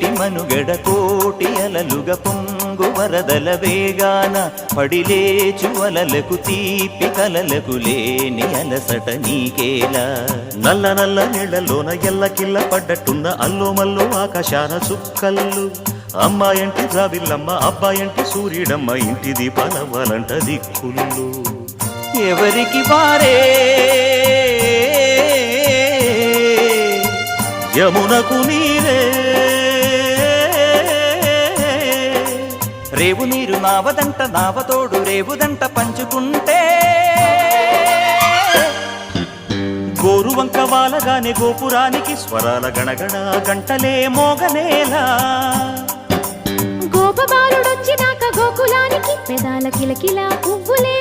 పెట్టి మనుగడ కోటి అలలుగా పొంగు వరదల వేగాన పడిలేచు అలలకు తీపి కలలకు లేని అలసట నీకేలా. నల్ల నల్ల నీళ్లలోన ఎల్లకిల్ల పడ్డట్టున్న అల్లో మల్లో ఆకాశాన చుక్కల్లు. అమ్మాయంటి రావిల్లమ్మ అబ్బాయంటి సూర్యుడమ్మ ఇంటి దీపాలవ్వాలంట దిక్కులు. ఎవరికి వారే యమునకు నీరే రేవు నీరు నావదంట నావతోడు రేవుదంట పంచుకుంటే గోరువంక వాలగానే గోపురానికి స్వరాల గణగణ గంటలే మోగనేలా. గోపబాలుడొచ్చినాక గోకులానికి పెదాల కిలకిల పువ్వులే